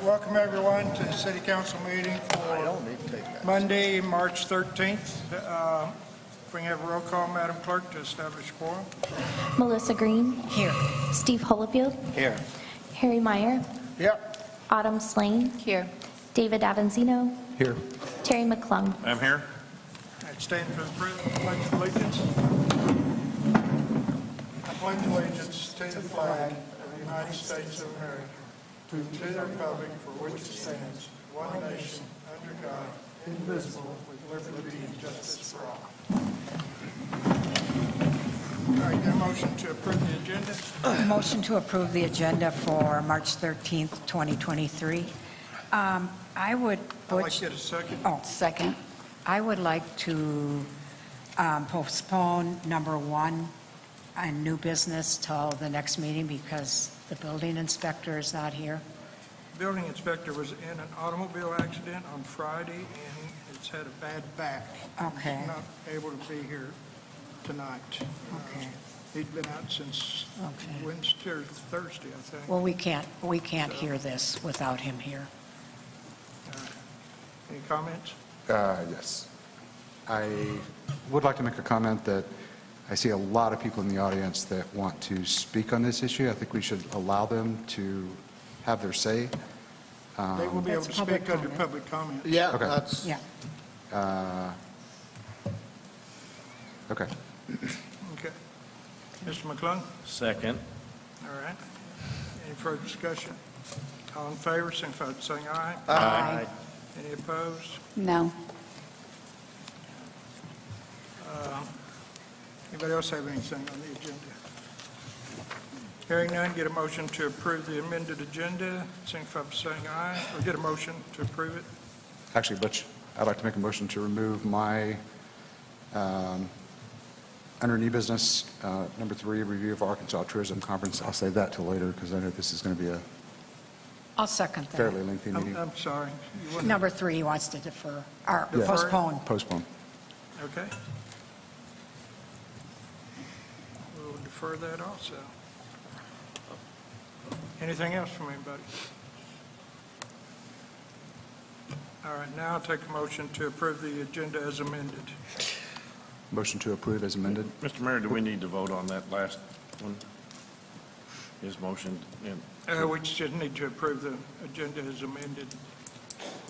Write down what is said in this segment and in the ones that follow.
Welcome everyone to the City Council meeting for Monday, March 13th. If we can have a roll call, Madam Clerk, to establish quorum. Melissa Green. Here. Steve Holofield. Here. Harry Meyer. Yep. Autumn Slane. Here. David Avanzino. Here. Terry McClung. I'm here. I'd stand for the pledge of allegiance. I pledge allegiance to the flag of the United States of America, to the republic for which it stands, one nation, under God, indivisible, with liberty and justice for all. All right, get a motion to approve the agenda. Motion to approve the agenda for March 13th, 2023. I would... I'd like to get a second. Oh, second. I would like to postpone number 1 and new business till the next meeting because the building inspector is not here. Building inspector was in an automobile accident on Friday and has had a bad back. Okay. He's not able to be here tonight. Okay. He'd been out since Wednesday or Thursday, I think. Well, we can't hear this without him here. Any comments? Yes. I would like to make a comment that I see a lot of people in the audience that want to speak on this issue. I think we should allow them to have their say. They will be able to That's public speak under comment. public comment. Yeah, Okay. that's, Yeah. Okay. Okay. Mr. McClung? Second. All right. Any further discussion? All in favor, signify by saying aye. Aye. Any opposed? No. Anybody else have anything on the agenda? Hearing none, get a motion to approve the amended agenda, signify by saying aye, or get a motion to approve it. Actually, Butch, I'd like to make a motion to remove my, under new business, number 3, review of Arkansas Tourism Conference. I'll save that till later because I know this is going to be a I'll second that. fairly lengthy meeting. I'm sorry. You wouldn't- Number 3, he wants to defer, or Yeah. postpone. Postpone. Okay. We'll defer that also. Anything else from anybody? All right, now I'll take a motion to approve the agenda as amended. Motion to approve as amended. Mr. Mayor, do we need to vote on that last one? His motion, and, We just need to approve the agenda as amended.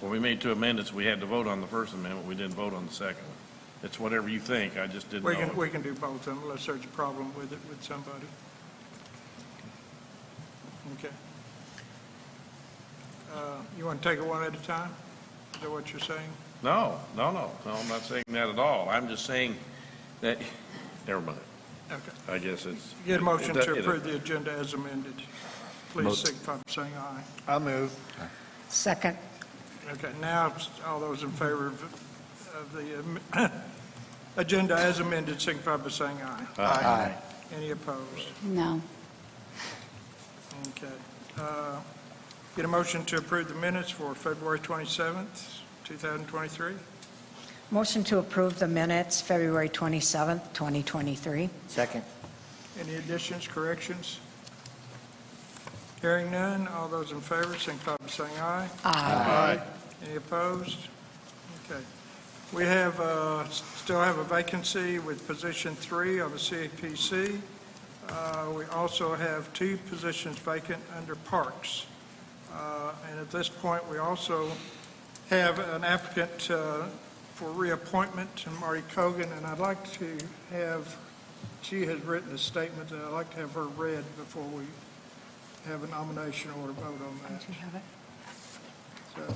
well, we made 2 amendments. We had to vote on the first amendment. We didn't vote on the second one. It's whatever you think. I just didn't know. We can do both of them unless there's a problem with it with somebody. Okay. You want to take it one at a time? Is that what you're saying? No, I'm not saying that at all. I'm just saying that, never mind. Okay. I guess it's. Get a motion it- to it- approve the agenda as amended. Please signify by saying aye. I'll move. Second. Okay, now, all those in favor of the agenda as amended, signify by saying aye. Aye. Any opposed? No. Okay. Get a motion to approve the minutes for February 27th, 2023. Motion to approve the minutes, February 27th, 2023. Second. Any additions, corrections? Hearing none, all those in favor, signify by saying aye. Aye. Any opposed? Okay. We have, still have a vacancy with position 3 on the CAPC. We also have 2 positions vacant under Parks. And at this point, we also have an applicant for reappointment, Marty Cogan, and I'd like to have, she has written a statement that I'd like to have her read before we have a nomination or a vote on that. Do you have it? So,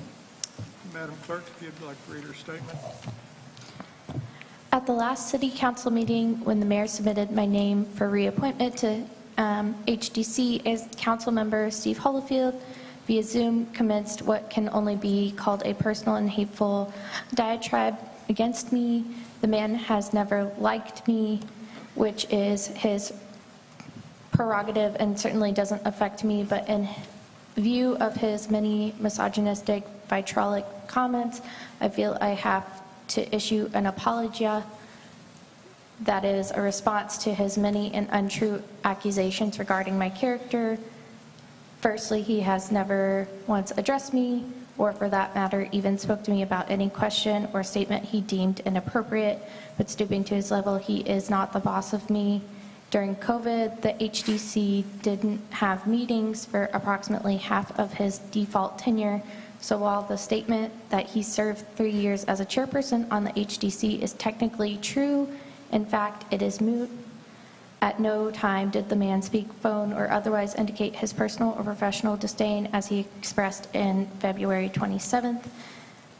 Madam Clerk, if you'd like to read her statement. At the last city council meeting, when the mayor submitted my name for reappointment to HDC as council member, Steve Holofield via Zoom commenced what can only be called a personal and hateful diatribe against me. The man has never liked me, which is his prerogative and certainly doesn't affect me, but in view of his many misogynistic, vitriolic comments, I feel I have to issue an apology that is a response to his many and untrue accusations regarding my character. Firstly, he has never once addressed me, or for that matter, even spoke to me about any question or statement he deemed inappropriate, but stooping to his level, he is not the boss of me. During COVID, the HDC didn't have meetings for approximately half of his default tenure, so while the statement that he served 3 years as a chairperson on the HDC is technically true, in fact, it is moot. At no time did the man speak, phone, or otherwise indicate his personal or professional disdain as he expressed in February 27th.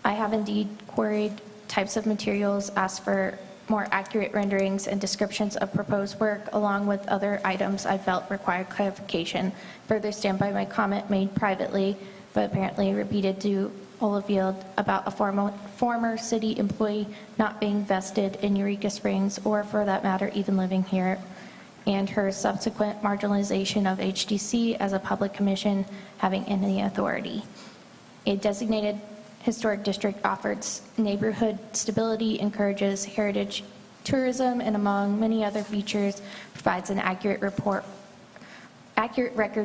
I have indeed queried types of materials, asked for more accurate renderings and descriptions of proposed work, along with other items I felt required clarification. Further stand by my comment made privately, but apparently repeated to Holofield about a former city employee not being vested in Eureka Springs, or for that matter, even living here, and her subsequent marginalization of HDC as a public commission having any authority. A designated historic district offers neighborhood stability, encourages heritage tourism, and among many other features, provides an accurate record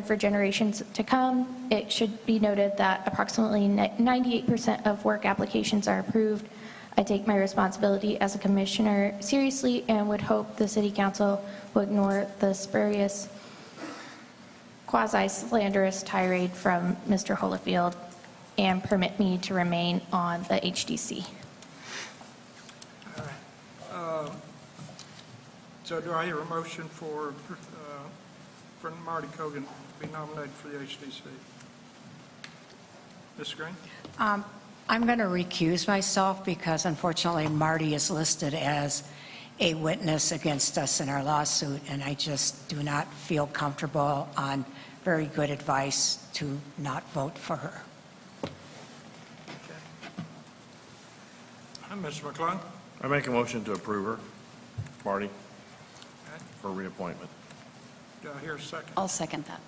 for generations to come. It should be noted that approximately 98% of work applications are approved. I take my responsibility as a commissioner seriously and would hope the City Council will ignore the spurious, quasi-slanderous tirade from Mr. Holofield and permit me to remain on the HDC. So do I hear a motion for Marty Cogan to be nominated for the HDC? Ms. Green? I'm going to recuse myself because unfortunately Marty is listed as a witness against us in our lawsuit, and I just do not feel comfortable on very good advice to not vote for her. Mr. McClung? I make a motion to approve her, Marty, for reappointment. Do I hear a second? I'll second that.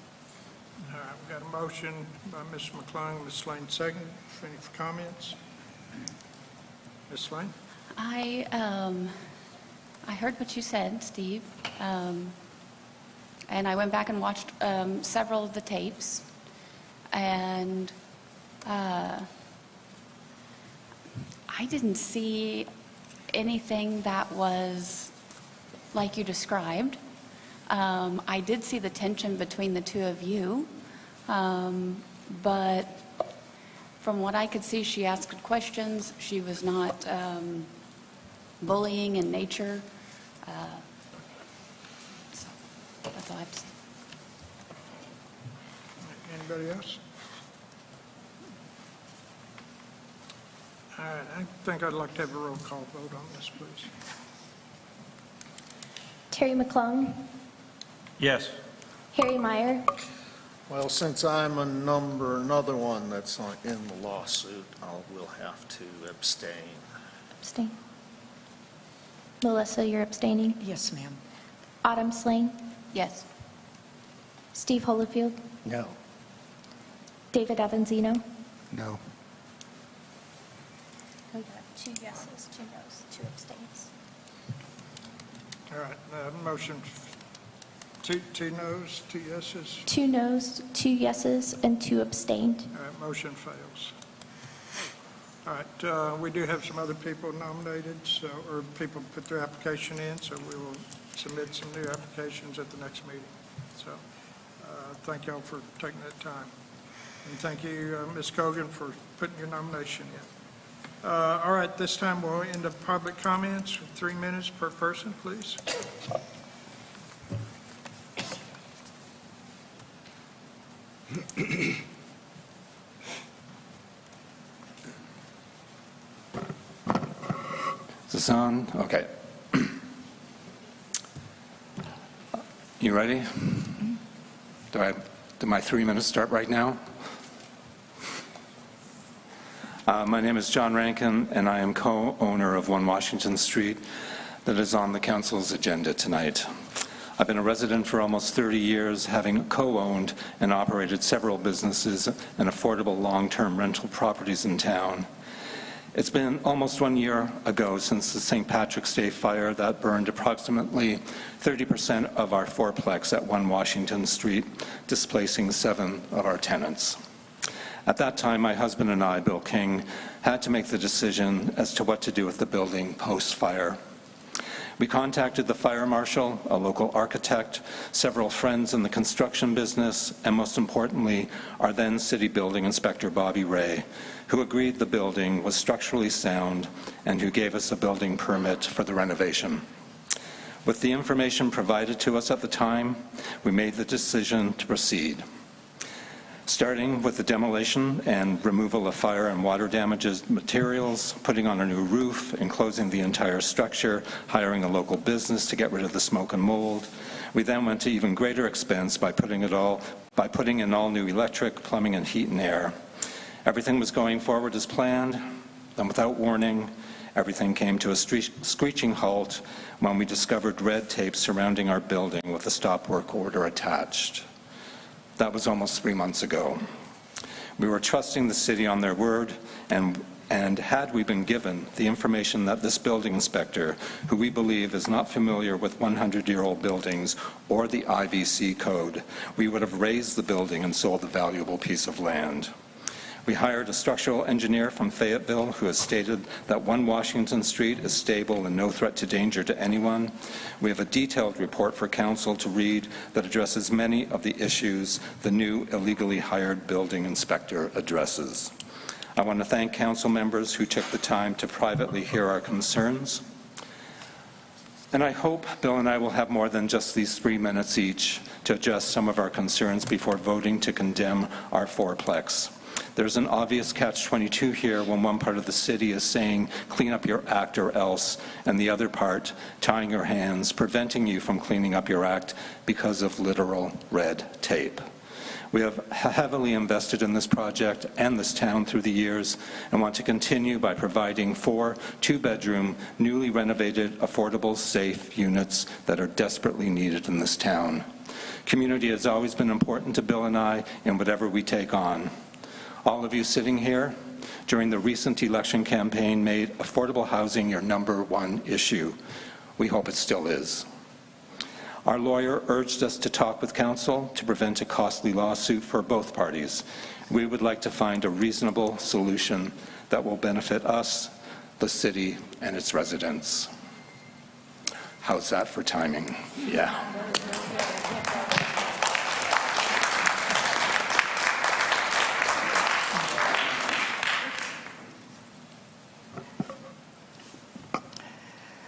All right, we've got a motion by Mr. McClung, Ms. Slane second. Any comments? Ms. Slane? I heard what you said, Steve, and I went back and watched several of the tapes, and I didn't see anything that was like you described. I did see the tension between the two of you, but from what I could see, she asked good questions. She was not bullying in nature. So that's all I have to say. Anybody else? All right, I think I'd like to have a roll call vote on this, please. Terry McClung, Yes. Harry Meyer, Well, since I'm another one that's in the lawsuit, will have to abstain. abstain. Melissa, you're abstaining. Yes, ma'am. Autumn Slane, Yes. Steve Holofield, No. David Avanzino. No. We got 2 yeses, 2 noes, 2 abstains. All right, motion, two noes, 2 yeses. 2 noes, 2 yeses, and 2 abstained. All right, motion fails. All right, we do have some other people nominated, so, or people put their application in, so we will submit some new applications at the next meeting. So, thank y'all for taking that time. And thank you, Ms. Cogan, for putting your nomination in. All right, this time we'll end up public comments, 3 minutes per person, please. Is this on? Okay. You ready? Do my 3 minutes start right now? My name is John Rankin, and I am co-owner of 1 Washington Street that is on the council's agenda tonight. I've been a resident for almost 30 years, having co-owned and operated several businesses and affordable long-term rental properties in town. It's been almost 1 year ago since the St. Patrick's Day fire that burned approximately 30% of our fourplex at 1 Washington Street, displacing 7 of our tenants. At that time, my husband and I, Bill King, had to make the decision as to what to do with the building post-fire. We contacted the fire marshal, a local architect, several friends in the construction business, and most importantly, our then city building inspector, Bobby Ray, who agreed the building was structurally sound and who gave us a building permit for the renovation. With the information provided to us at the time, we made the decision to proceed. Starting with the demolition and removal of fire and water damages materials, putting on a new roof, enclosing the entire structure, hiring a local business to get rid of the smoke and mold. We then went to even greater expense by putting in all new electric, plumbing, and heat and air. Everything was going forward as planned, then without warning, everything came to a screeching halt when we discovered red tape surrounding our building with a stop work order attached. That was almost 3 months ago. We were trusting the city on their word, and had we been given the information that this building inspector, who we believe is not familiar with 100-year-old buildings or the IVC code, we would have razed the building and sold the valuable piece of land. We hired a structural engineer from Fayetteville who has stated that 1 Washington Street is stable and no threat to danger to anyone. We have a detailed report for council to read that addresses many of the issues the new illegally hired building inspector addresses. I want to thank council members who took the time to privately hear our concerns. And I hope Bill and I will have more than just these 3 minutes each to address some of our concerns before voting to condemn our fourplex. There's an obvious catch-22 here when one part of the city is saying, clean up your act or else, and the other part tying your hands, preventing you from cleaning up your act because of literal red tape. We have heavily invested in this project and this town through the years and want to continue by providing 4 two-bedroom, newly renovated, affordable, safe units that are desperately needed in this town. Community has always been important to Bill and I in whatever we take on. All of you sitting here during the recent election campaign made affordable housing your #1 issue. We hope it still is. Our lawyer urged us to talk with council to prevent a costly lawsuit for both parties. We would like to find a reasonable solution that will benefit us, the city, and its residents. How's that for timing? Yeah.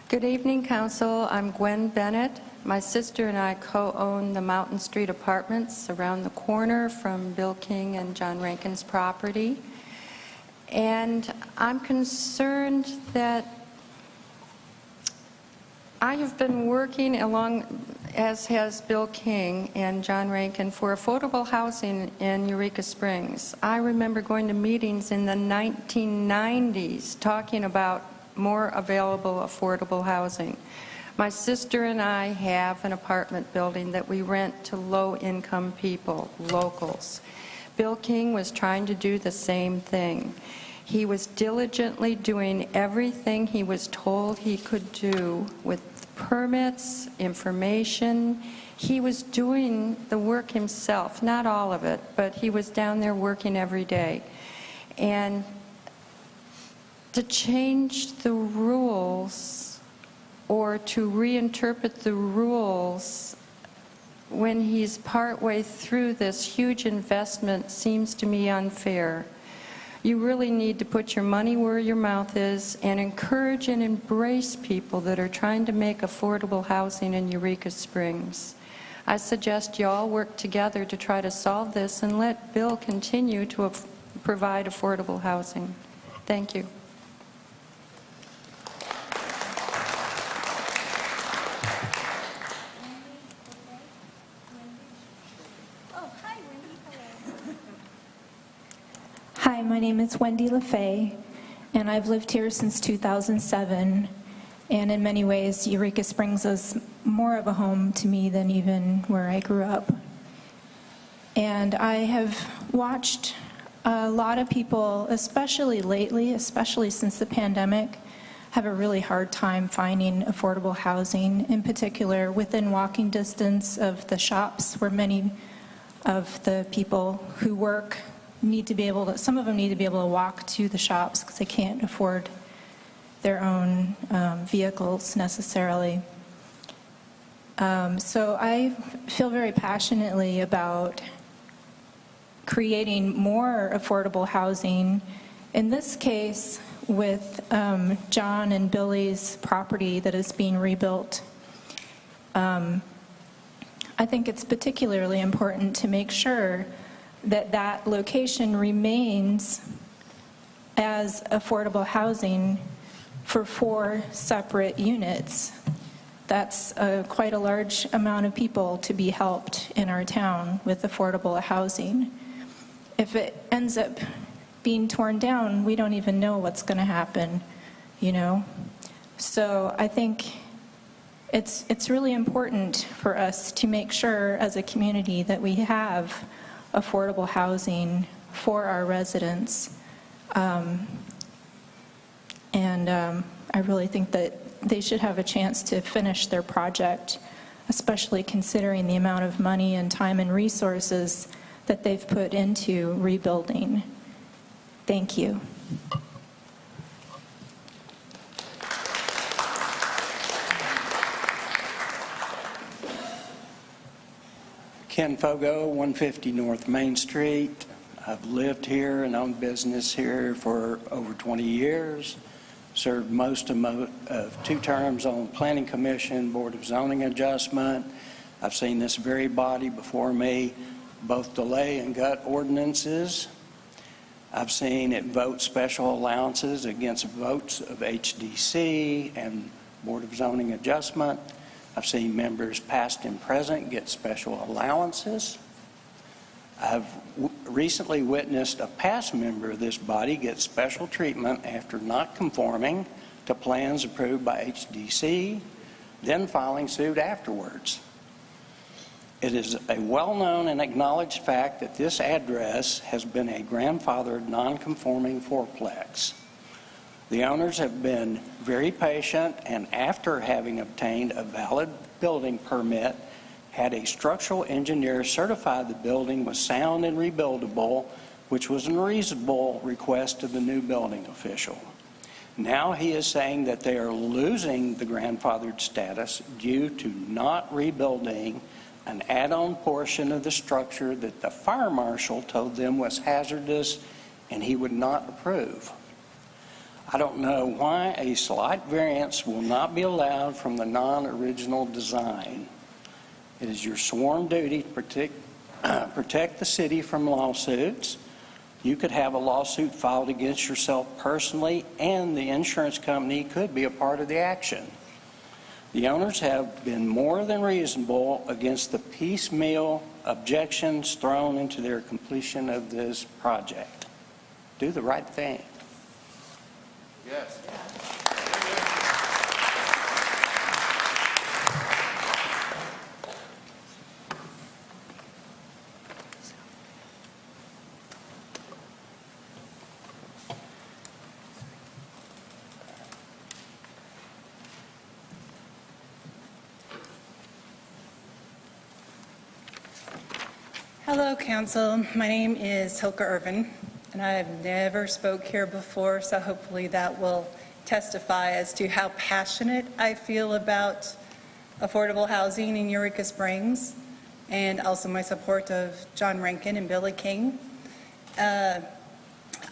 Good evening, Council. I'm Gwen Bennett. My sister and I co-own the Mountain Street Apartments around the corner from Bill King and John Rankin's property. And I'm concerned that I have been working along, as has Bill King and John Rankin, for affordable housing in Eureka Springs. I remember going to meetings in the 1990s talking about more available affordable housing. My sister and I have an apartment building that we rent to low-income people, locals. Bill King was trying to do the same thing. He was diligently doing everything he was told he could do with permits, information. He was doing the work himself, not all of it, but he was down there working every day. And to change the rules or to reinterpret the rules when he's partway through this huge investment seems to me unfair. You really need to put your money where your mouth is and encourage and embrace people that are trying to make affordable housing in Eureka Springs. I suggest you all work together to try to solve this and let Bill continue to provide affordable housing. Thank you. Hi, my name is Wendy LaFay, and I've lived here since 2007, and in many ways, Eureka Springs is more of a home to me than even where I grew up. And I have watched A lot of people, especially lately, especially since the pandemic, have a really hard time finding affordable housing, in particular within walking distance of the shops where many of the people who work need to be able to, some of them need to be able to walk to the shops because they can't afford their own vehicles necessarily. So I feel very passionately about creating more affordable housing. In this case, with John and Billy's property that is being rebuilt, I think it's particularly important to make sure that that location remains as affordable housing for 4 separate units. That's quite a large amount of people to be helped in our town with affordable housing. If it ends up being torn down, we don't even know what's going to happen, you know? So I think it's really important for us to make sure as a community that we have affordable housing for our residents. I really think that they should have a chance to finish their project, especially considering the amount of money and time and resources that they've put into rebuilding. Thank you. Ken Fogo, 150 North Main Street. I've lived here and owned business here for over 20 years. Served most of 2 terms on Planning Commission, Board of Zoning Adjustment. I've seen this very body before me both delay and gut ordinances. I've seen it vote special allowances against votes of HDC and Board of Zoning Adjustment. I've seen members past and present get special allowances. I've recently witnessed a past member of this body get special treatment after not conforming to plans approved by HDC, then filing suit afterwards. It is a well-known and acknowledged fact that this address has been a grandfathered non-conforming fourplex. The owners have been very patient, and after having obtained a valid building permit, had a structural engineer certify the building was sound and rebuildable, which was a reasonable request of the new building official. Now he is saying that they are losing the grandfathered status due to not rebuilding an add-on portion of the structure that the fire marshal told them was hazardous and he would not approve. I don't know why a slight variance will not be allowed from the non-original design. It is your sworn duty to protect the city from lawsuits. You could have a lawsuit filed against yourself personally, and the insurance company could be a part of the action. The owners have been more than reasonable against the piecemeal objections thrown into their completion of this project. Do the right thing. Yes. Hello, Council. My name is Hilke Irvin, and I have never spoke here before, so hopefully that will testify as to how passionate I feel about affordable housing in Eureka Springs, and also my support of John Rankin and Billy King. I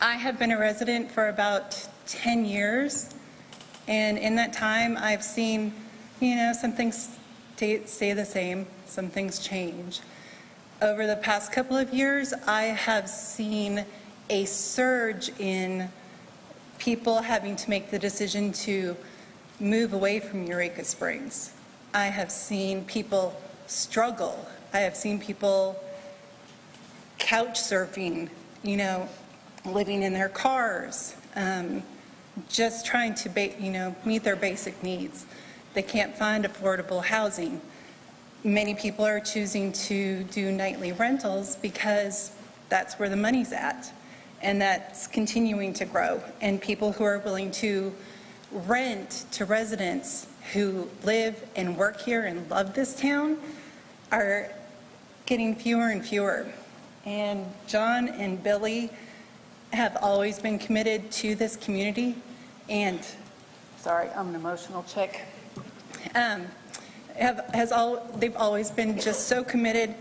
have been a resident for about 10 years, and in that time I've seen, some things stay the same, some things change. Over the past couple of years, I have seen a surge in people having to make the decision to move away from Eureka Springs. I have seen people struggle. I have seen people couch surfing, living in their cars, just trying to meet their basic needs. They can't find affordable housing. Many people are choosing to do nightly rentals because that's where the money's at. and that's continuing to grow. And people who are willing to rent to residents who live and work here and love this town are getting fewer and fewer. And John and Billy have always been committed to this community, and, sorry, I'm an emotional chick, they've always been just so committed,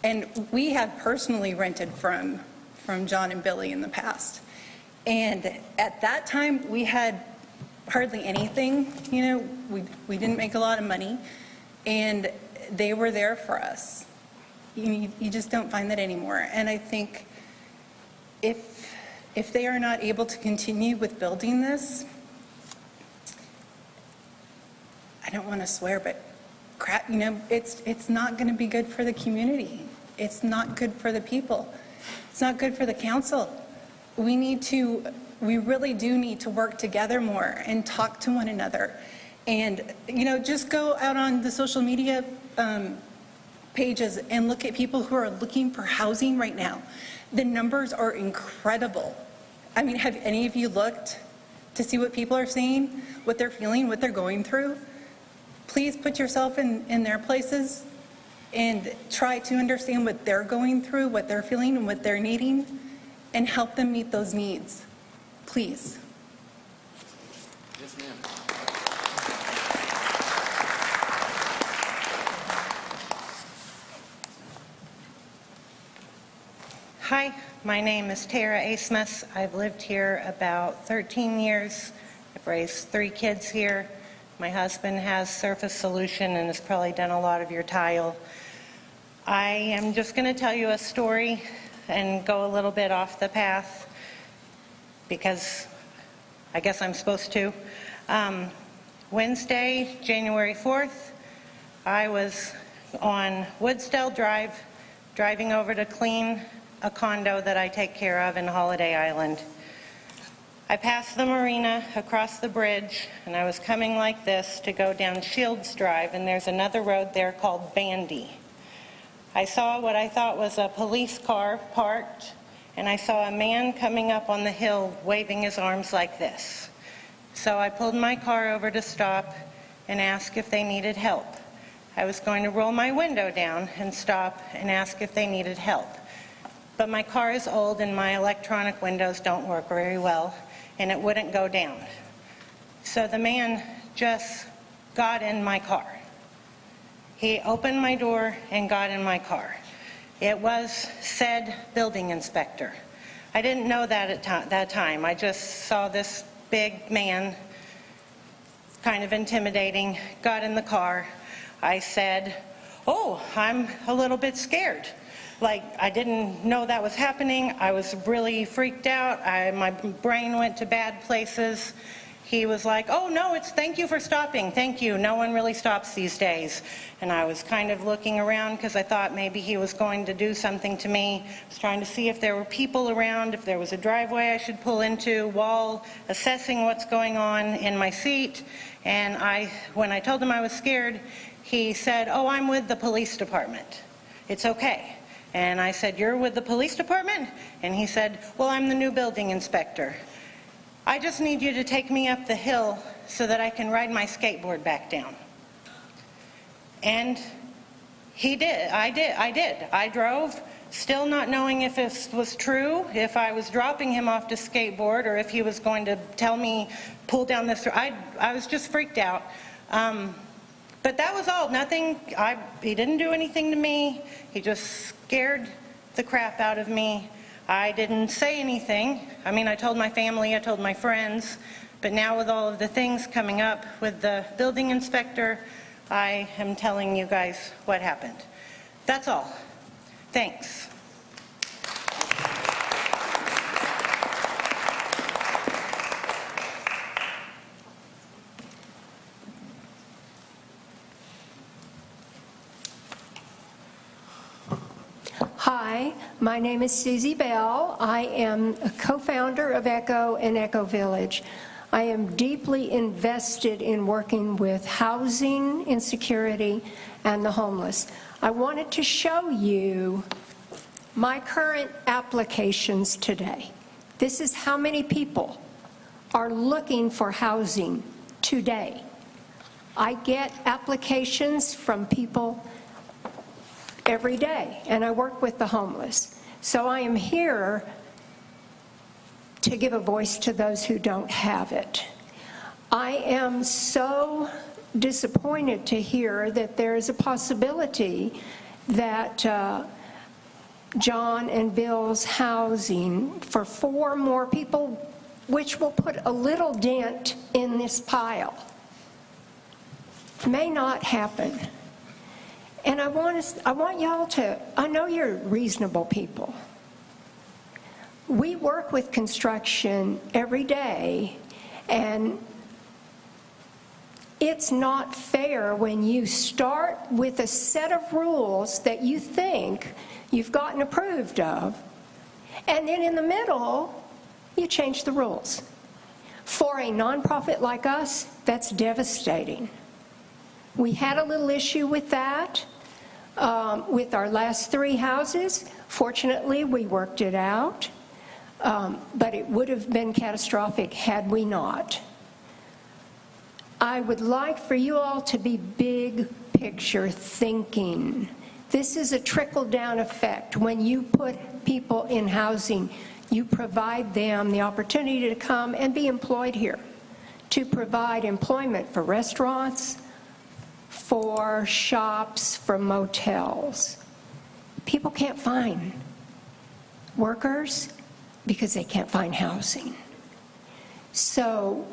and we have personally rented from John and Billy in the past. And at that time, we had hardly anything, you know, we didn't make a lot of money, and they were there for us. You just don't find that anymore. And I think if they are not able to continue with building this, I don't want to swear, but crap, you know, it's not going to be good for the community. It's not good for the people. It's not good for the council. We really do need to work together more and talk to one another. And, you know, just go out on the social media pages and look at people who are looking for housing right now. The numbers are incredible. I mean, have any of you looked to see what people are saying, what they're feeling, what they're going through? Please put yourself in their places and try to understand what they're going through, what they're feeling, and what they're needing, and help them meet those needs. Please. Yes, ma'am. Hi, my name is Tara Asmus. I've lived here about 13 years. I've raised 3 kids here. My husband has Surface Solution and has probably done a lot of your tile. I am just going to tell you a story and go a little bit off the path because I guess I'm supposed to. Wednesday, January 4th, I was on Woodsdale Drive driving over to clean a condo that I take care of in Holiday Island. I passed the marina across the bridge, and I was coming like this to go down Shields Drive, and there's another road there called Bandy. I saw what I thought was a police car parked, and I saw a man coming up on the hill waving his arms like this. So I pulled my car over to stop and ask if they needed help. I was going to roll my window down and stop and ask if they needed help. But my car is old and my electronic windows don't work very well, and it wouldn't go down. So the man just got in my car. He opened my door and got in my car. It was said building inspector. I didn't know that at that time. I just saw this big man, kind of intimidating, got in the car. I said, "Oh, I'm a little bit scared." Like, I didn't know that was happening. I was really freaked out. My brain went to bad places. He was like, "Oh, no, it's thank you for stopping. Thank you. No one really stops these days." And I was kind of looking around because I thought maybe he was going to do something to me. I was trying to see if there were people around, if there was a driveway I should pull into, while assessing what's going on in my seat. And when I told him I was scared, he said, "Oh, I'm with the police department. It's okay." And I said, "You're with the police department?" And he said, "Well, I'm the new building inspector. I just need you to take me up the hill so that I can ride my skateboard back down." And he did. I did. I drove, still not knowing if this was true, if I was dropping him off to skateboard, or if he was going to tell me, pull down this. I was just freaked out. But that was all. Nothing. He didn't do anything to me. He just scared the crap out of me. I didn't say anything. I mean, I told my family, I told my friends, but now with all of the things coming up with the building inspector, I am telling you guys what happened. That's all. Thanks. Hi, my name is Susie Bell. I am a co-founder of ECHO and ECHO Village. I am deeply invested in working with housing insecurity and the homeless. I wanted to show you my current applications today. This is how many people are looking for housing today. I get applications from people every day, and I work with the homeless. So I am here to give a voice to those who don't have it. I am so disappointed to hear that there is a possibility that John and Bill's housing for 4 more people, which will put a little dent in this pile, may not happen. And I want y'all to, I know you're reasonable people. We work with construction every day, and it's not fair when you start with a set of rules that you think you've gotten approved of, and then in the middle, you change the rules. For a nonprofit like us, that's devastating. We had a little issue with that with our last 3 houses. Fortunately, we worked it out, but it would have been catastrophic had we not. I would like for you all to be big picture thinking. This is a trickle-down effect. When you put people in housing, you provide them the opportunity to come and be employed here, to provide employment for restaurants, for shops, for motels. People can't find workers because they can't find housing. So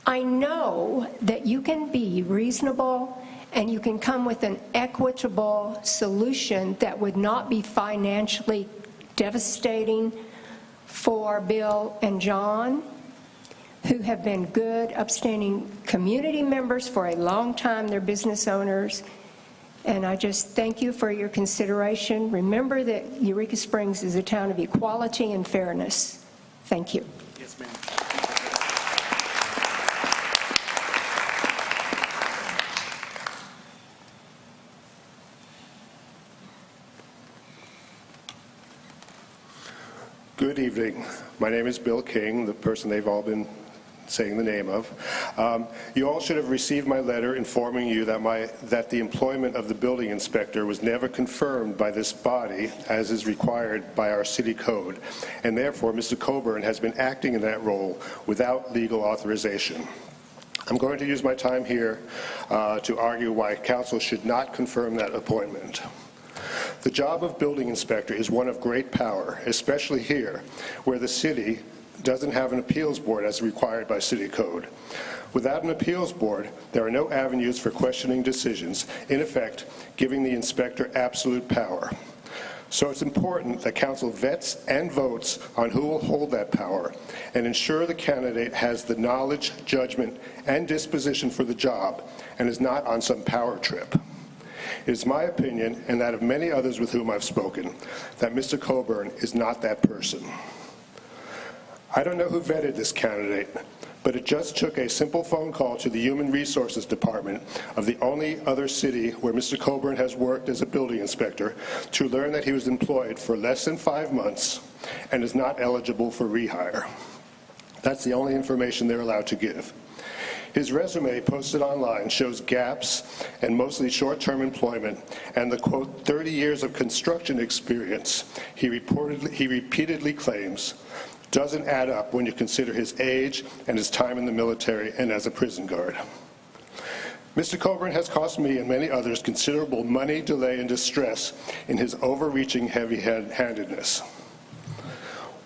I know that you can be reasonable and you can come with an equitable solution that would not be financially devastating for Bill and John, who have been good, upstanding community members for a long time. They're business owners. And I just thank you for your consideration. Remember that Eureka Springs is a town of equality and fairness. Thank you. Yes, ma'am. Good evening. My name is Bill King, the person they've all been saying the name of. You all should have received my letter informing you that the employment of the building inspector was never confirmed by this body as is required by our city code, and therefore Mr. Coburn has been acting in that role without legal authorization. I'm going to use my time here to argue why council should not confirm that appointment. The job of building inspector is one of great power, especially here, where the city doesn't have an appeals board as required by city code. Without an appeals board, there are no avenues for questioning decisions, in effect, giving the inspector absolute power. So it's important that council vets and votes on who will hold that power and ensure the candidate has the knowledge, judgment, and disposition for the job and is not on some power trip. It is my opinion, and that of many others with whom I've spoken, that Mr. Coburn is not that person. I don't know who vetted this candidate, but it just took a simple phone call to the Human Resources Department of the only other city where Mr. Coburn has worked as a building inspector to learn that he was employed for less than 5 months and is not eligible for rehire. That's the only information they're allowed to give. His resume posted online shows gaps and mostly short-term employment and the, quote, 30 years of construction experience he repeatedly claims doesn't add up when you consider his age and his time in the military and as a prison guard. Mr. Coburn has cost me and many others considerable money, delay, and distress in his overreaching heavy-handedness.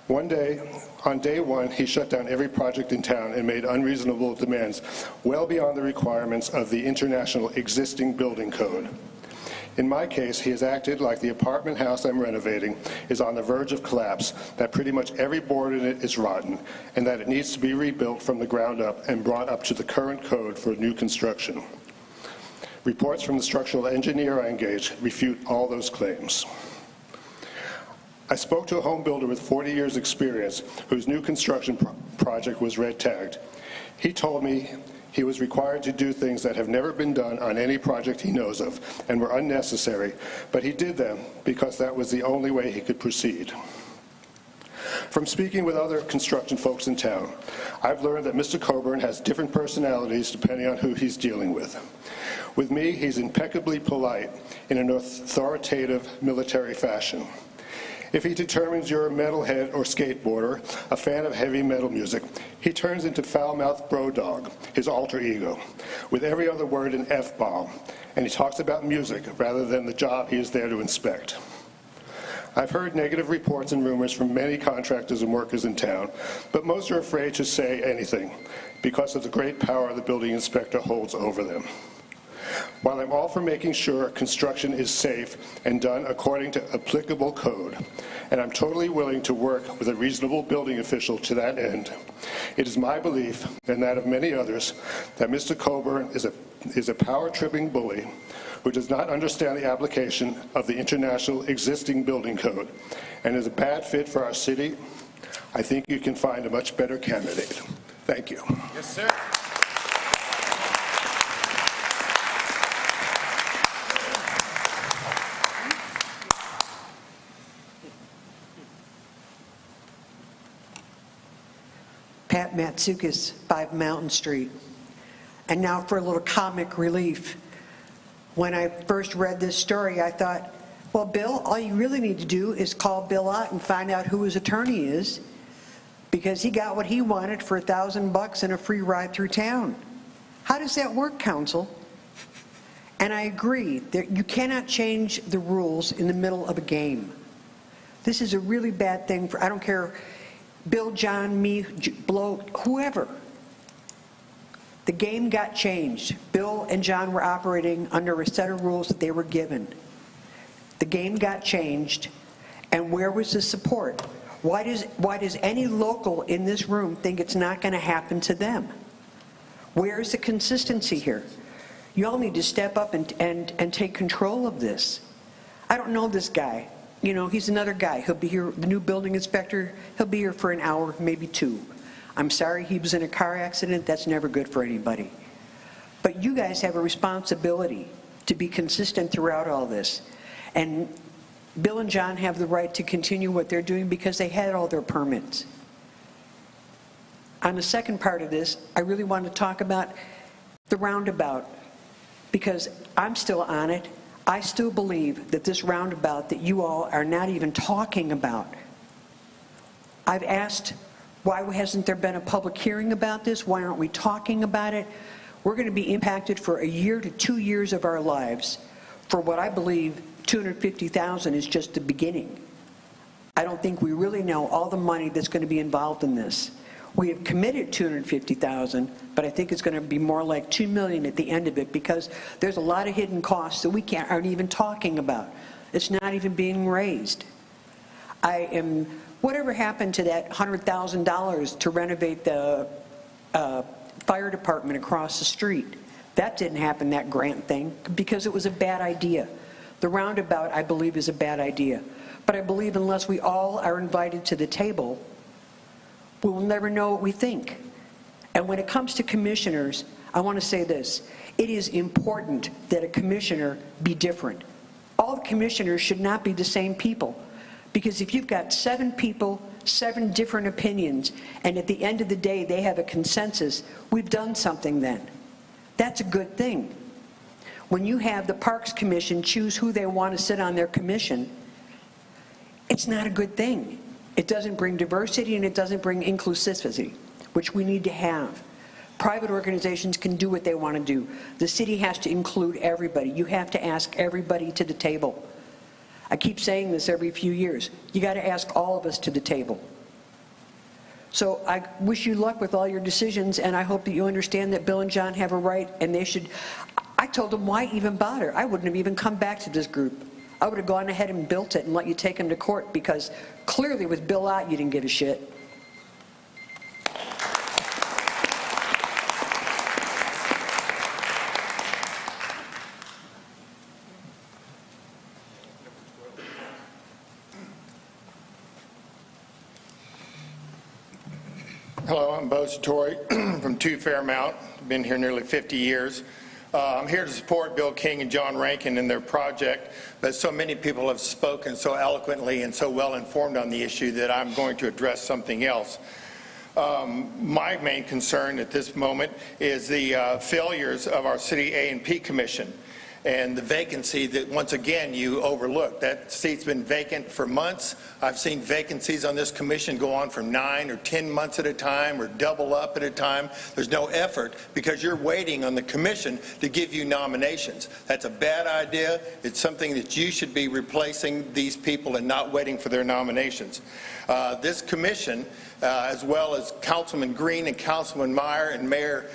One day, on day 1, he shut down every project in town and made unreasonable demands well beyond the requirements of the international existing building code. In my case, he has acted like the apartment house I'm renovating is on the verge of collapse, that pretty much every board in it is rotten, and that it needs to be rebuilt from the ground up and brought up to the current code for new construction. Reports from the structural engineer I engaged refute all those claims. I spoke to a home builder with 40 years experience whose new construction project was red tagged. He told me he was required to do things that have never been done on any project he knows of and were unnecessary, but he did them because that was the only way he could proceed. From speaking with other construction folks in town, I've learned that Mr. Coburn has different personalities depending on who he's dealing with. With me, he's impeccably polite in an authoritative military fashion. If he determines you're a metalhead or skateboarder, a fan of heavy metal music, he turns into foul-mouthed bro dog, his alter ego, with every other word an F-bomb, and he talks about music rather than the job he is there to inspect. I've heard negative reports and rumors from many contractors and workers in town, but most are afraid to say anything because of the great power the building inspector holds over them. While I'm all for making sure construction is safe and done according to applicable code, and I'm totally willing to work with a reasonable building official to that end, it is my belief, and that of many others, that Mr. Coburn is a power-tripping bully who does not understand the application of the international existing building code and is a bad fit for our city. I think you can find a much better candidate. Thank you. Yes, sir. Pat Matsoukas, 5 Mountain Street. And now for a little comic relief. When I first read this story, I thought, well, Bill, all you really need to do is call Bill out and find out who his attorney is, because he got what he wanted for $1,000 and a free ride through town. How does that work, council? And I agree that you cannot change the rules in the middle of a game. This is a really bad thing for, I don't care, Bill, John, me, Blow, whoever. The game got changed. Bill and John were operating under a set of rules that they were given. The game got changed, and where was the support? Why does any local in this room think it's not going to happen to them? Where is the consistency here? You all need to step up and take control of this. I don't know this guy. You know, he's another guy. He'll be here, the new building inspector, he'll be here for an hour, maybe 2. I'm sorry he was in a car accident. That's never good for anybody. But you guys have a responsibility to be consistent throughout all this. And Bill and John have the right to continue what they're doing because they had all their permits. On the second part of this, I really want to talk about the roundabout, because I'm still on it. I still believe that this roundabout that you all are not even talking about. I've asked, why hasn't there been a public hearing about this? Why aren't we talking about it? We're going to be impacted for 1 year to 2 years of our lives for what I believe $250,000 is just the beginning. I don't think we really know all the money that's going to be involved in this. We have committed $250,000, but I think it's going to be more like $2 million at the end of it, because there's a lot of hidden costs that we aren't even talking about. It's not even being raised. Whatever happened to that $100,000 to renovate the fire department across the street? That didn't happen, that grant thing, because it was a bad idea. The roundabout, I believe, is a bad idea. But I believe unless we all are invited to the table, we will never know what we think. And when it comes to commissioners, I want to say this. It is important that a commissioner be different. All the commissioners should not be the same people. Because if you've got 7 people, 7 different opinions, and at the end of the day they have a consensus, we've done something then. That's a good thing. When you have the Parks Commission choose who they want to sit on their commission, it's not a good thing. It doesn't bring diversity and it doesn't bring inclusivity, which we need to have. Private organizations can do what they want to do. The city has to include everybody. You have to ask everybody to the table. I keep saying this every few years. You got to ask all of us to the table. So I wish you luck with all your decisions, and I hope that you understand that Bill and John have a right, and they should. I told them, why even bother? I wouldn't have even come back to this group. I would have gone ahead and built it and let you take them to court, because clearly with Bill out, you didn't give a shit. Hello, I'm Bo Satori from 2 Fairmount. Been here nearly 50 years. I'm here to support Bill King and John Rankin in their project, but so many people have spoken so eloquently and so well informed on the issue that I'm going to address something else. My main concern at this moment is the failures of our City A&P Commission and the vacancy that, once again, you overlooked. That seat's been vacant for months. I've seen vacancies on this commission go on for 9 or 10 months at a time or double up at a time. There's no effort because you're waiting on the commission to give you nominations. That's a bad idea. It's something that you should be replacing these people and not waiting for their nominations. This commission, as well as Councilman Green and Councilman Meyer and Mayor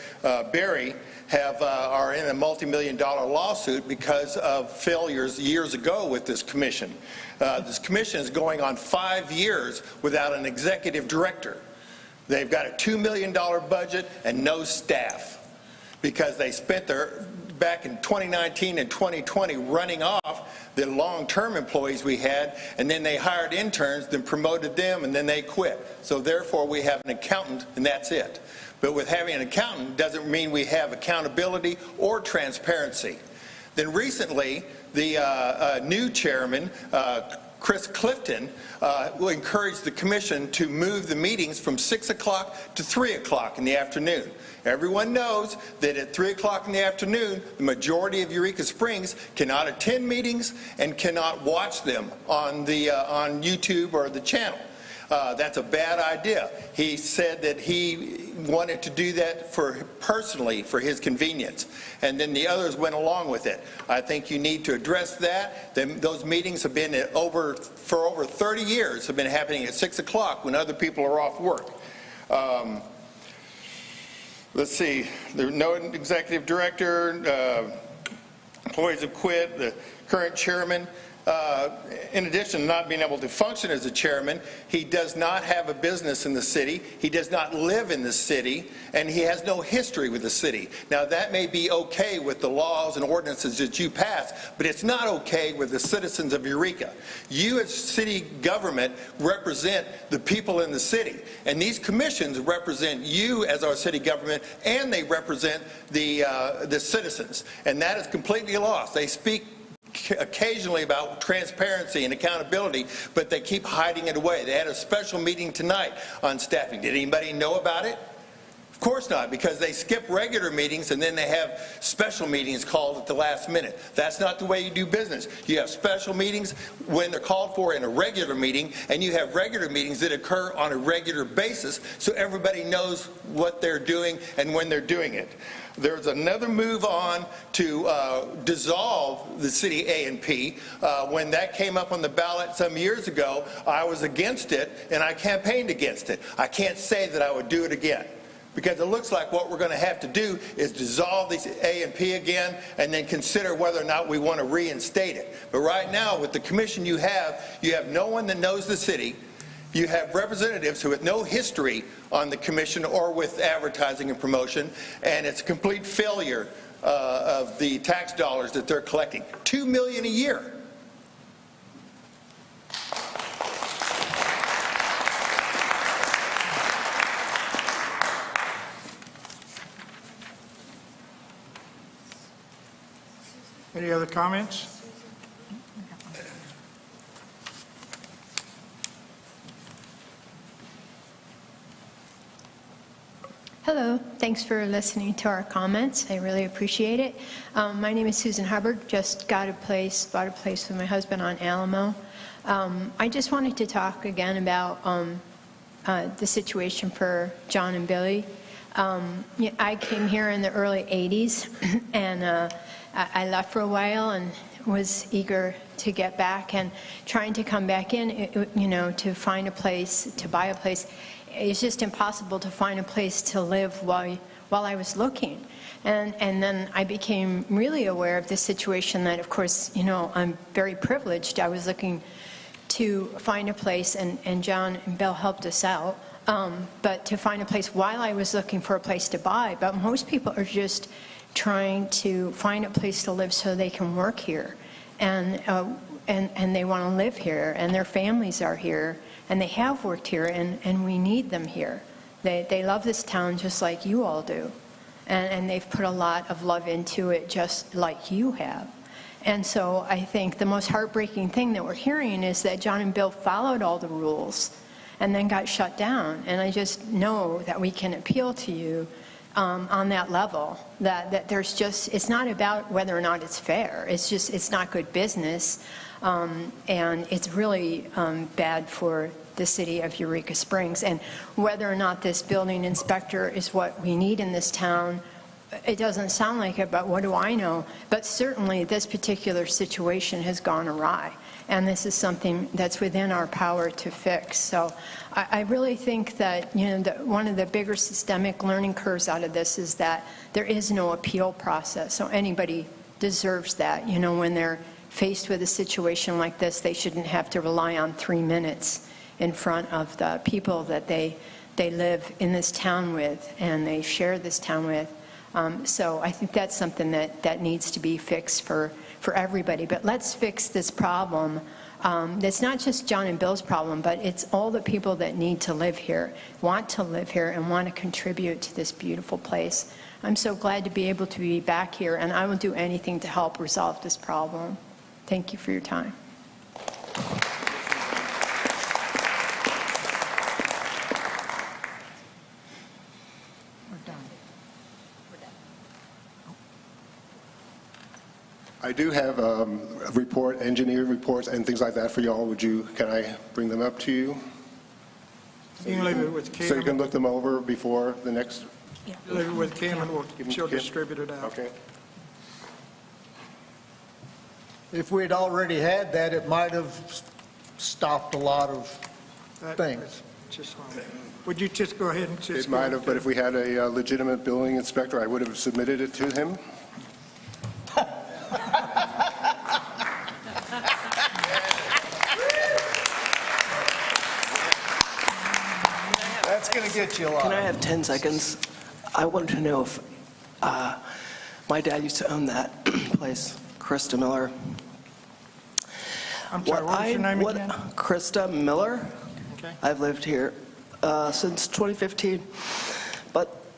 Berry, are in a multi-million-dollar lawsuit because of failures years ago with this commission. This commission is going on 5 years without an executive director. They've got a $2 million budget and no staff because they spent back in 2019 and 2020 running off the long-term employees we had, and then they hired interns, then promoted them, and then they quit. So therefore we have an accountant, and that's it. But with having an accountant doesn't mean we have accountability or transparency. Then recently, the new chairman, Chris Clifton, encouraged the commission to move the meetings from 6 o'clock to 3 o'clock in the afternoon. Everyone knows that at 3 o'clock in the afternoon, the majority of Eureka Springs cannot attend meetings and cannot watch them on YouTube or the channel. That's a bad idea. He said that he wanted to do that personally for his convenience, and then the others went along with it. I think you need to address that. Those meetings have been for over 30 years, have been happening at 6 o'clock when other people are off work. Let's see, there's no executive director, employees have quit, the current chairman. In addition to not being able to function as a chairman, he does not have a business in the city, he does not live in the city, and he has no history with the city. Now that may be okay with the laws and ordinances that you pass, but it's not okay with the citizens of Eureka. You as city government represent the people in the city, and these commissions represent you as our city government, and they represent the citizens, and that is completely lost. They speak occasionally about transparency and accountability, but they keep hiding it away. They had a special meeting tonight on staffing. Did anybody know about it? Of course not, because they skip regular meetings and then they have special meetings called at the last minute. That's not the way you do business. You have special meetings when they're called for in a regular meeting, and you have regular meetings that occur on a regular basis so everybody knows what they're doing and when they're doing it. There's another move on to dissolve the city A&P. When that came up on the ballot some years ago, I was against it and I campaigned against it. I can't say that I would do it again, because it looks like what we're going to have to do is dissolve the A&P again and then consider whether or not we want to reinstate it. But right now, with the commission you have no one that knows the city. You have representatives who have no history on the commission or with advertising and promotion, and it's a complete failure of the tax dollars that they're collecting. $2 million a year. Any other comments? Hello, thanks for listening to our comments. I really appreciate it. My name is Susan Hubbard, just bought a place with my husband on Alamo. I just wanted to talk again about the situation for John and Billy. I came here in the early 80s, and I left for a while and was eager to get back, and trying to come back in, to find a place, to buy a place. It's just impossible to find a place to live while I was looking. And then I became really aware of this situation that, of course, I'm very privileged. I was looking to find a place, and John and Bill helped us out, but to find a place while I was looking for a place to buy. But most people are just trying to find a place to live so they can work here. And they want to live here, and their families are here, and they have worked here, and we need them here. They love this town just like you all do. and they've put a lot of love into it, just like you have. And so I think the most heartbreaking thing that we're hearing is that John and Bill followed all the rules and then got shut down. And I just know that we can appeal to you on that level, that there's just, it's not about whether or not it's fair. It's just, it's not good business. And it's really bad for the city of Eureka Springs. And whether or not this building inspector is what we need in this town, it doesn't sound like it, but what do I know? But certainly this particular situation has gone awry. And this is something that's within our power to fix. So I really think that, you know, one of the bigger systemic learning curves out of this is that there is no appeal process. So anybody deserves that. You know, when they're faced with a situation like this, they shouldn't have to rely on 3 minutes in front of the people that they live in this town with and they share this town with. So I think that's something that needs to be fixed for everybody. But let's fix this problem. It's not just John and Bill's problem, but it's all the people that need to live here, want to live here, and want to contribute to this beautiful place. I'm so glad to be able to be back here, and I will do anything to help resolve this problem. Thank you for your time. I do have a report, engineering reports and things like that for y'all. Can I bring them up to you? You can leave it with Kim. So you can look them over before the next? Yeah. Leave it with Kim and she'll distribute it out. Okay. If we'd already had that, it might have stopped a lot of things. Just fine. Would you just go ahead and just... It might have, but if we had a legitimate building inspector, I would have submitted it to him. That's going to get you a lot. Can I have 10 seconds? I wanted to know if my dad used to own that place, Krista Miller. I'm sorry, what was your name again? Krista Miller. Okay. I've lived here since 2015.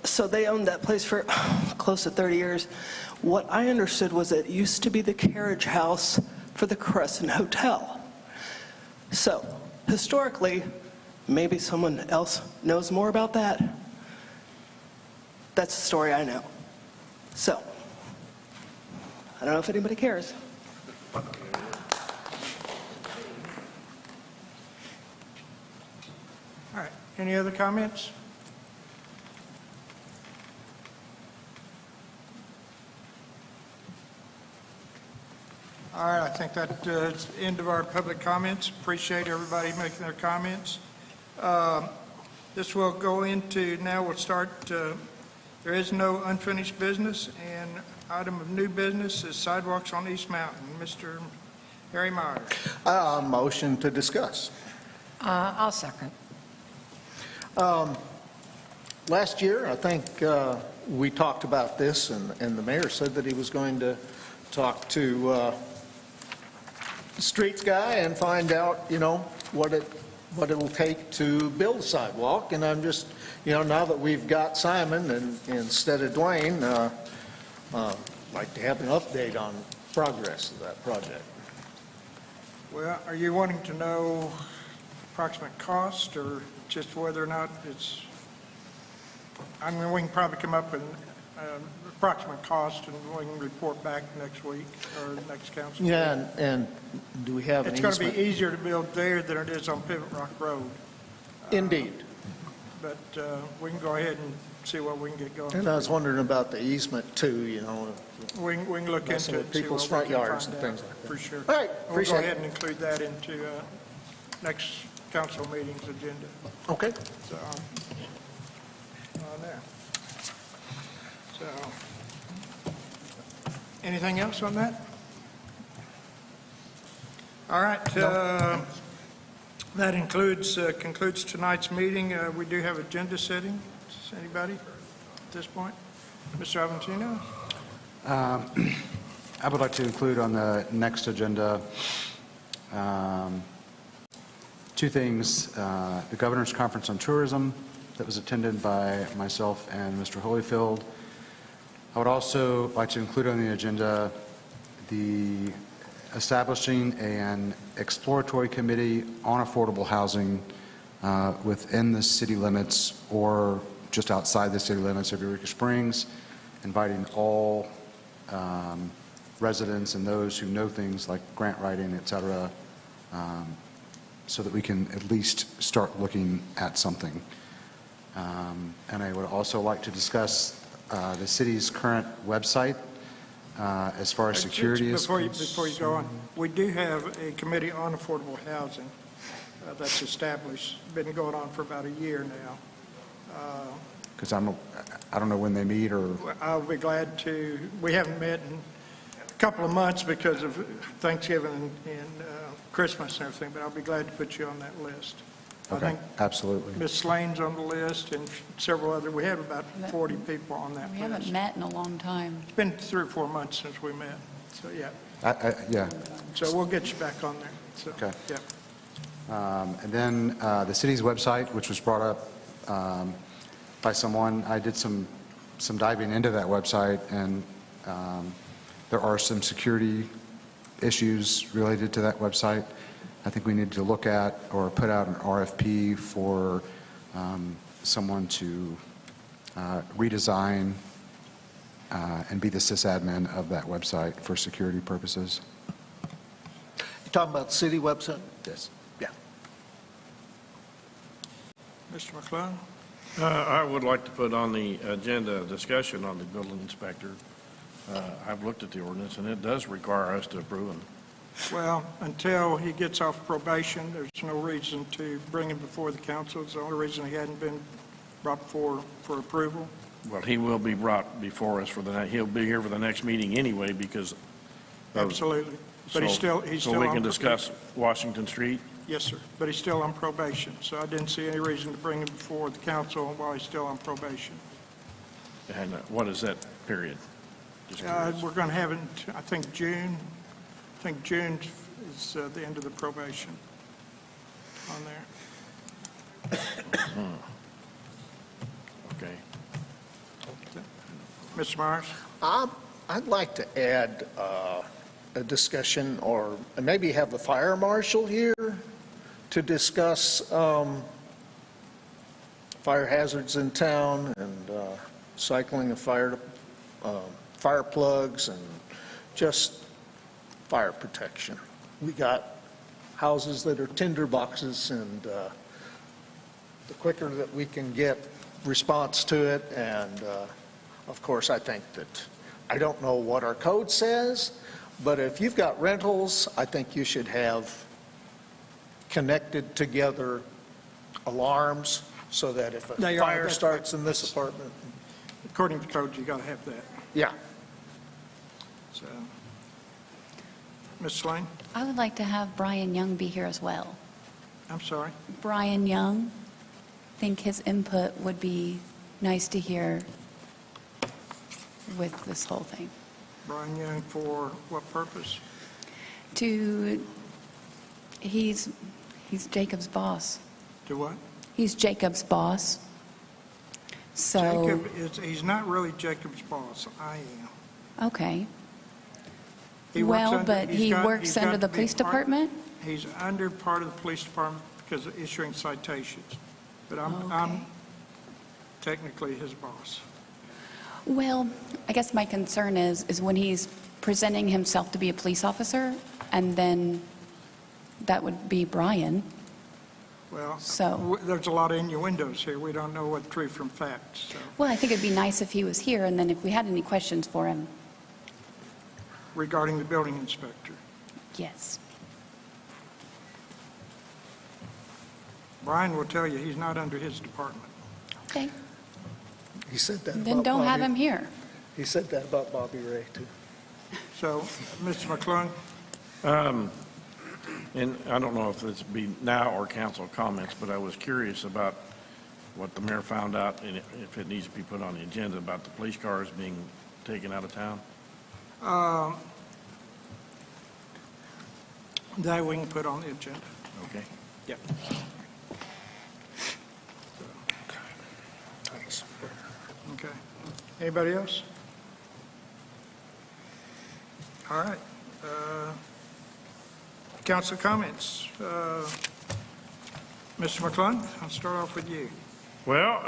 So they owned that place for close to 30 years. What I understood was it used to be the carriage house for the Crescent Hotel. So, historically, maybe someone else knows more about that. That's the story I know. So, I don't know if anybody cares. All right. Any other comments? All right, I think that's the end of our public comments. Appreciate everybody making their comments. This will go into, now we'll start, there is no unfinished business, and item of new business is sidewalks on East Mountain. Mr. Harry Myers. Motion to discuss. I'll second. Last year, I think we talked about this, and the mayor said that he was going to talk to the streets guy and find out, you know, what it'll take to build a sidewalk. And I'm just, you know, now that we've got Simon and instead of Dwayne, like to have an update on progress of that project. Well, are you wanting to know approximate cost or just whether or not it's, I mean, we can probably come up with approximate cost and we can report back next week or next council. Yeah, and do we have an easement? It's going to be easement? easier to build there than it is on Pivot Rock Road. Indeed. But we can go ahead and see what we can get going. And I was wondering about the easement too, you know. We can look into it. People's front yards and things like that. For sure. All right, We'll go appreciate ahead it. and include that into next council meeting's agenda. Okay. So, on there. So, anything else on that? All right. That concludes tonight's meeting. We do have agenda setting. Does anybody at this point? Mr. Aventino? I would like to include on the next agenda two things. The Governor's Conference on Tourism that was attended by myself and Mr. Holyfield, I would also like to include on the agenda the establishing an exploratory committee on affordable housing within the city limits or just outside the city limits of Eureka Springs, inviting all residents and those who know things like grant writing, et cetera, so that we can at least start looking at something. And I would also like to discuss the city's current website as far as security is Before you go on, we do have a committee on affordable housing that's established, been going on for about a year now. Because I don't know when they meet or... I'll be glad to. We haven't met in a couple of months because of Thanksgiving and Christmas and everything, but I'll be glad to put you on that list. Okay, I think absolutely. Ms. Slane's on the list and several other. We have about 40 people on that list. We haven't met in a long time. It's been 3 or 4 months since we met, so yeah. Yeah. So we'll get you back on there. So, Okay. Yeah. And then the city's website, which was brought up by someone, I did some diving into that website, and there are some security issues related to that website. I think we need to look at or put out an RFP for someone to redesign and be the sysadmin of that website for security purposes. You talking about the city website? Yes. Yeah. Mr. McClung? I would like to put on the agenda a discussion on the building inspector. I've looked at the ordinance, and it does require us to approve him. Well, until he gets off probation, there's no reason to bring him before the council. It's the only reason he hadn't been brought before for approval. Well, he will be brought before us he'll be here for the next meeting anyway because... Absolutely. But he's still So we on can discuss Washington Street? Yes, sir. But he's still on probation, so I didn't see any reason to bring him before the council while he's still on probation. And what is that period? Just curious. We're going to have it, I think, June. I think June is the end of the probation on there. Okay. Mr. Myers? I'd like to add a discussion, or maybe have the fire marshal here to discuss fire hazards in town and cycling of fire plugs and just fire protection. We got houses that are tinder boxes, and the quicker that we can get response to it, and of course I think that, I don't know what our code says, but if you've got rentals, I think you should have connected together alarms so that if a fire starts in this apartment. According to code, you got to have that. Yeah. So, Ms. Slane? I would like to have Brian Young be here as well. I'm sorry? Brian Young, I think his input would be nice to hear with this whole thing. Brian Young, for what purpose? He's Jacob's boss. To what? He's Jacob's boss. So. Jacob he's not really Jacob's boss. I am. Okay. He works under the police department? He's under part of the police department because of issuing citations. But I'm technically his boss. Well, I guess my concern is when he's presenting himself to be a police officer, and then that would be Brian. Well, So. There's a lot of innuendos here. We don't know what true from fact. So. Well, I think it'd be nice if he was here, and then if we had any questions for him. Regarding the building inspector. Yes. Brian will tell you he's not under his department. Okay. He said that about Then don't have Bobby. him here. He said that about Bobby Ray, too. So, Mr. McClung? And I don't know if this be now or council comments, but I was curious about what the mayor found out, and if it needs to be put on the agenda, about the police cars being taken out of town. That we can put on the agenda. Okay. Yep. Thanks. Okay. Anybody else? All right. Council comments. Mr. McClung, I'll start off with you. Well,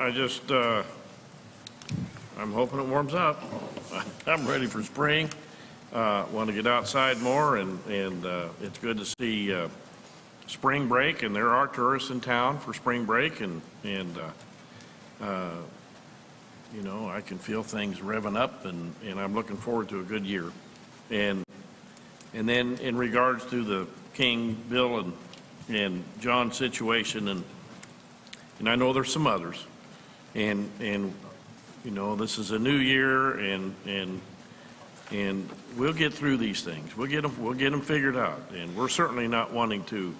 I'm hoping it warms up. I'm ready for spring. Want to get outside more, and it's good to see spring break, and there are tourists in town for spring break, and you know, I can feel things revving up, and I'm looking forward to a good year. And then in regards to the King, Bill, and John situation, and I know there's some others, and you know, this is a new year, and we'll get through these things. We'll get them figured out, and we're certainly not wanting to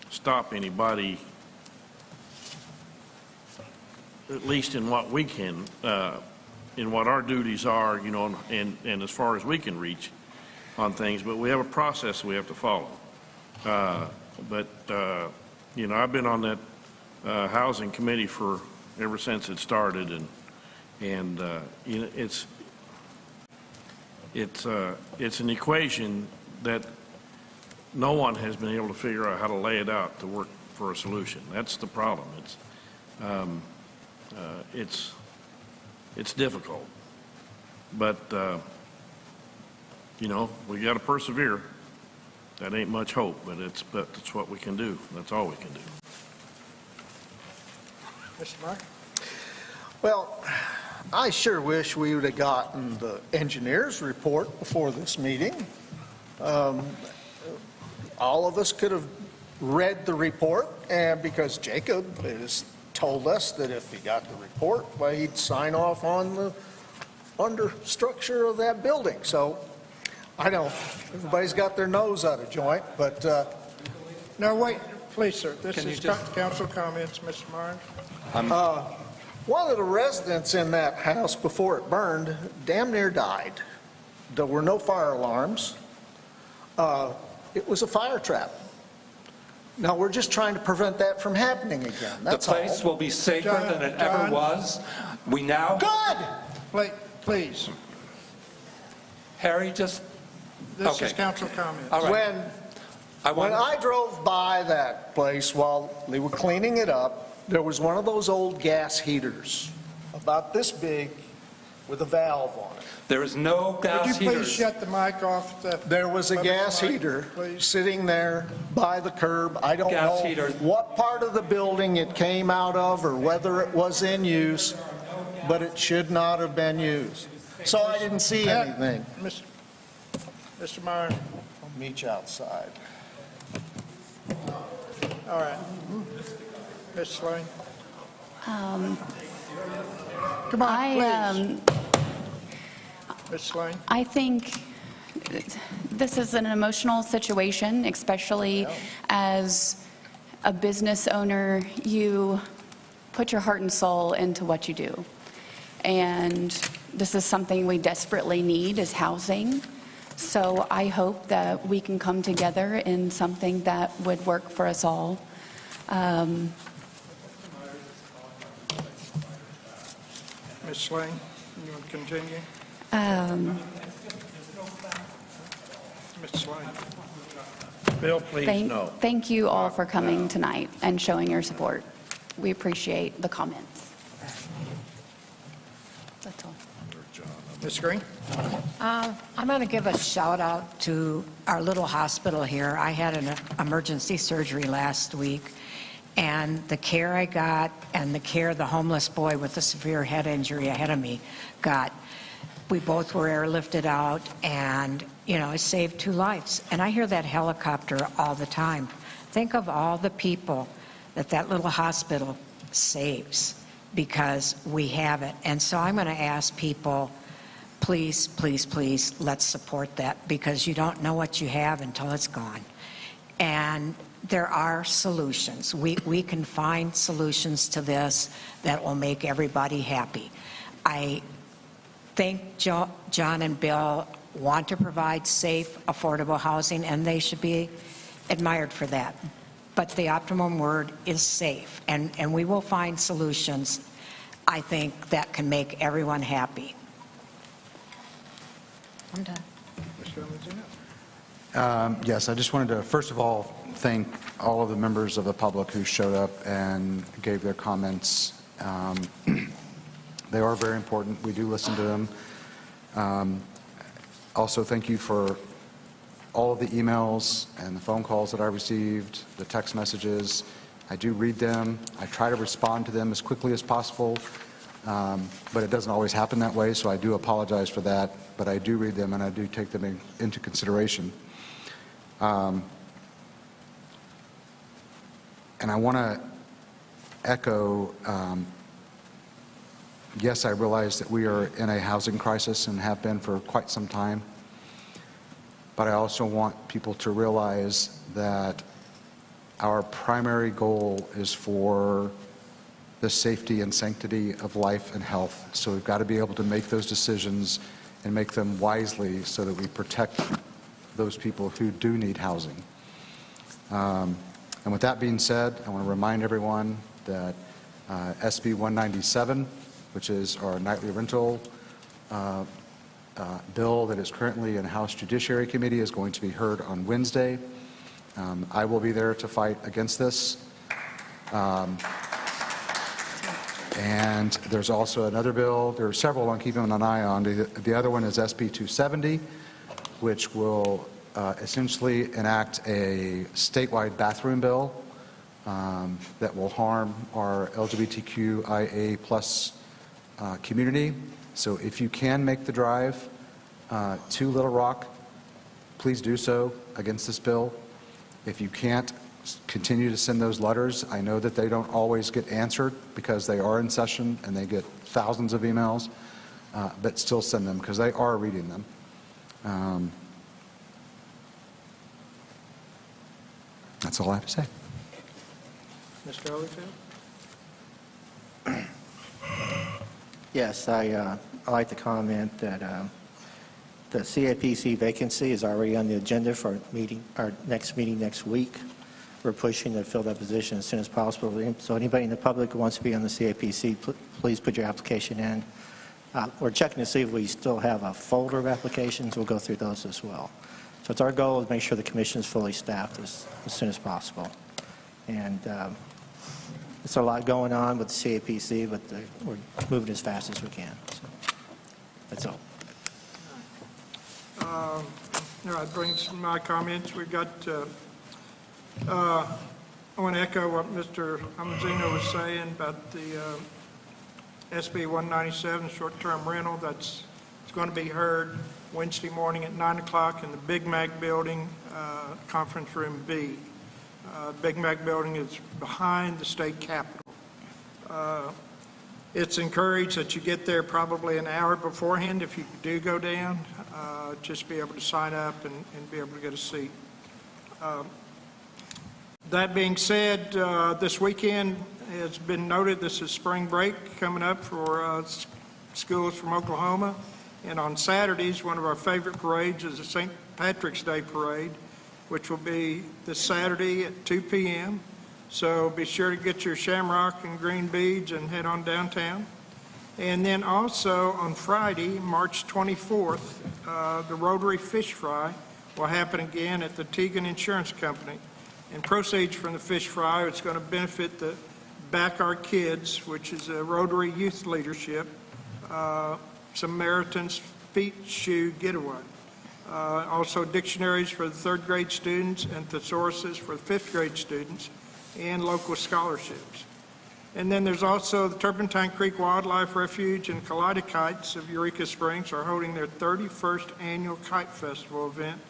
stop anybody, at least in what we can, in what our duties are, you know, and as far as we can reach on things. But we have a process we have to follow. You know, I've been on that housing committee ever since it started, and you know, it's an equation that no one has been able to figure out how to lay it out to work for a solution. That's the problem. It's difficult, but you know, we got to persevere. That ain't much hope, but it's what we can do. That's all we can do. Mr. Mark? Well, I sure wish we would have gotten the engineer's report before this meeting. All of us could have read the report, and because Jacob has told us that if he got the report, well, he'd sign off on the understructure of that building. So I know everybody's got their nose out of joint, but no, wait, please, sir. This is council comments, Mr. Martin. One of the residents in that house before it burned damn near died. There were no fire alarms. It was a fire trap. Now, we're just trying to prevent that from happening again. That's the place will be safer than it ever was. We now... Good! Please. Harry, just... This is council comments. All right. When I drove by that place while they were cleaning it up, there was one of those old gas heaters, about this big, with a valve on it. There is no gas heaters. Would you please shut the mic off? There was a gas heater sitting there by the curb. I don't know what part of the building it came out of or whether it was in use, but it should not have been used. So I didn't see anything. Mr. Meyer. I'll meet you outside. All right. Ms. Slane. Come on, please. Ms. Slane. I think this is an emotional situation, especially as a business owner. You put your heart and soul into what you do. And this is something we desperately need, is housing. So I hope that we can come together in something that would work for us all. Ms. Slane, you want to continue? Ms. Slane. Bill, please, no. Thank you all for coming tonight and showing your support. We appreciate the comments. That's all. Ms. Green? I'm going to give a shout out to our little hospital here. I had an emergency surgery last week, and the care I got and the care the homeless boy with a severe head injury ahead of me got, we both were airlifted out, and, you know, it saved 2 lives. And I hear that helicopter all the time. Think of all the people that little hospital saves because we have it. And so I'm going to ask people, please, please, please, let's support that, because you don't know what you have until it's gone. And there are solutions. We can find solutions to this that will make everybody happy. I think John and Bill want to provide safe, affordable housing, and they should be admired for that. But the optimum word is safe, and we will find solutions, I think, that can make everyone happy. I'm done. Mr. Amenzino? Yes, I just wanted to, first of all, thank all of the members of the public who showed up and gave their comments. They are very important. We do listen to them. Also, thank you for all of the emails and the phone calls that I received, the text messages. I do read them. I try to respond to them as quickly as possible, but it doesn't always happen that way, so I do apologize for that. But I do read them, and I do take them into consideration. And I want to echo, yes, I realize that we are in a housing crisis and have been for quite some time, but I also want people to realize that our primary goal is for the safety and sanctity of life and health. So we've got to be able to make those decisions and make them wisely so that we protect those people who do need housing. And with that being said, I want to remind everyone that SB 197, which is our nightly rental bill that is currently in House Judiciary Committee, is going to be heard on Wednesday. I will be there to fight against this. And there's also another bill. There are several I'm keeping an eye on. The other one is SB 270, which will essentially enact a statewide bathroom bill that will harm our LGBTQIA+ community. So if you can make the drive to Little Rock, please do so against this bill. If you can't, continue to send those letters. I know that they don't always get answered because they are in session and they get thousands of emails, but still send them because they are reading them. That's all I have to say. Mr. Holyfield? Yes, I'd like to comment that the CAPC vacancy is already on the agenda for our next meeting next week. We're pushing to fill that position as soon as possible. So anybody in the public who wants to be on the CAPC, please put your application in. We're checking to see if we still have a folder of applications. We'll go through those as well. So it's our goal to make sure the commission is fully staffed as soon as possible. And it's a lot going on with the CAPC, but we're moving as fast as we can. So that's all. All right, brings my comments. We've got, I want to echo what Mr. Amenzino was saying about the SB 197 short-term rental. It's going to be heard Wednesday morning at 9 o'clock in the Big Mac building, conference room B. Big Mac building is behind the state capitol. It's encouraged that you get there probably an hour beforehand if you do go down, just be able to sign up and be able to get a seat. That being said, this weekend has been noted, this is spring break coming up for schools from Oklahoma. And on Saturdays, one of our favorite parades is the St. Patrick's Day Parade, which will be this Saturday at 2 p.m. So be sure to get your shamrock and green beads and head on downtown. And then also on Friday, March 24th, the Rotary Fish Fry will happen again at the Teagan Insurance Company. And proceeds from the fish fry, it's going to benefit the Back Our Kids, which is a Rotary Youth Leadership Samaritan's Feet Shoe Getaway. Also dictionaries for the third grade students and thesauruses for the fifth grade students, and local scholarships. And then there's also the Turpentine Creek Wildlife Refuge and Kaleidokites of Eureka Springs are holding their 31st annual Kite Festival event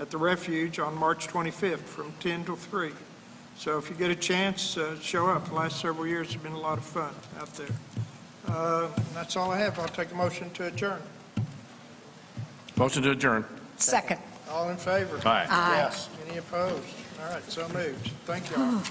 at the refuge on March 25th from 10 to 3. So if you get a chance, show up. The last several years have been a lot of fun out there. That's all I have. I'll take a motion to adjourn. Motion to adjourn. Second. All in favor? Aye. Aye. Yes. Any opposed? All right, so moved. Thank you all.